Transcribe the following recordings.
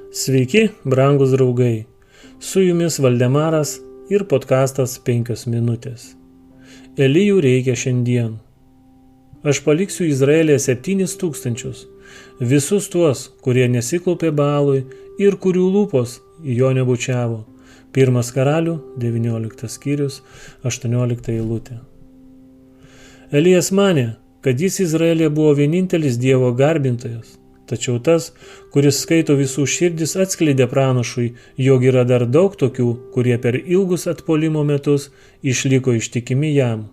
Sveiki, brangūs draugai. Su jumis Valdemaras ir podkastas 5 minutės. Elijų reikia šiandien. Aš paliksiu Izraelyje 7 000, visus tuos, kurie nesiklaupė Baalui ir kurių lūpos jo nebučiavo. 1 Karalių, 19 skyrius, 18 eilutė. Elijas manė, kad jis Izraelyje buvo vienintelis Dievo garbintojas. Tačiau tas, kuris skaito visų širdis, atskleidė pranašui, jog yra dar daug tokių, kurie per ilgus atpuolimo metus išliko ištikimi jam.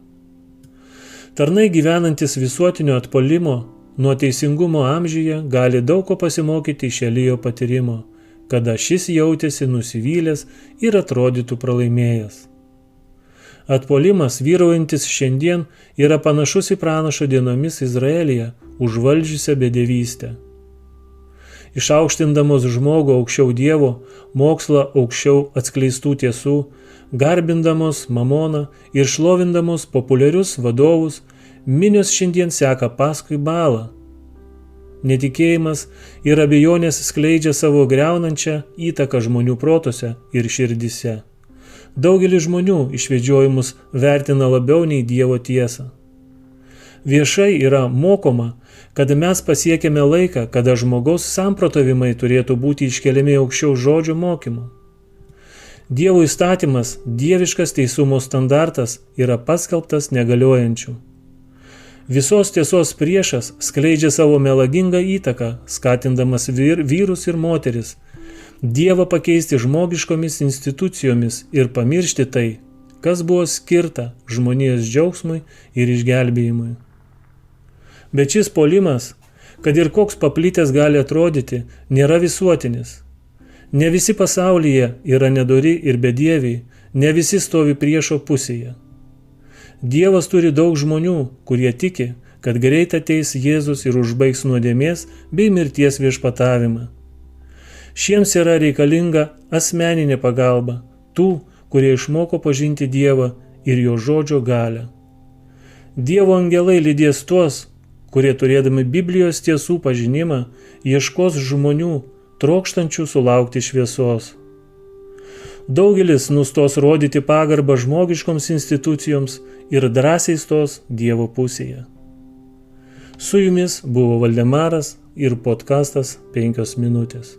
Tarnai gyvenantis visuotinio atpuolimo nuo teisingumo amžiuje gali daug ko pasimokyti iš Elijo patyrimo, kada šis jautėsi nusivylęs ir atrodytų pralaimėjęs. Atpuolimas vyraujantis šiandien yra panašus į pranašo dienomis Izraelyje užvaldžiusią bedevystę. Išaukštindamos žmogų aukščiau Dievo, mokslą aukščiau atskleistų tiesų, garbindamos mamoną ir šlovindamos populiarius vadovus, minios šiandien seka paskui Baalą. Netikėjimas ir abejonės skleidžia savo griaunančią įtaką žmonių protuose ir širdise. Daugelis žmonių išvedžiojimus vertina labiau nei Dievo tiesą. Viešai yra mokoma, kad mes pasiekėme laiką, kada žmogaus samprotavimai turėtų būti iškeliami aukščiau žodžio mokymo. Dievo įstatymas, dieviškas teisumo standartas yra paskelbtas negaliojančiu. Visos tiesos priešas skleidžia savo melagingą įtaką, skatindamas vyrus ir moteris, Dievą pakeisti žmogiškomis institucijomis ir pamiršti tai, kas buvo skirta žmonijos džiaugsmui ir išgelbėjimui. Bet šis puolimas, kad ir koks paplitęs gali atrodyti, nėra visuotinis. Ne visi pasaulyje yra nedori ir bedieviai, ne visi stovi priešo pusėje. Dievas turi daug žmonių, kurie tiki, kad greit ateis Jėzus ir užbaigs nuodėmės bei mirties viešpatavimą. Šiems yra reikalinga asmeninė pagalba tų, kurie išmoko pažinti Dievą ir jo žodžio galią. Dievo angelai lydės tuos, kurie turėdami Biblijos tiesų pažinimą, ieškos žmonių, trokštančių sulaukti šviesos. Daugelis nustos rodyti pagarbą žmogiškoms institucijoms ir drąsiai stos Dievo pusėje. Su jumis buvo Valdemaras ir podkastas 5 minutės.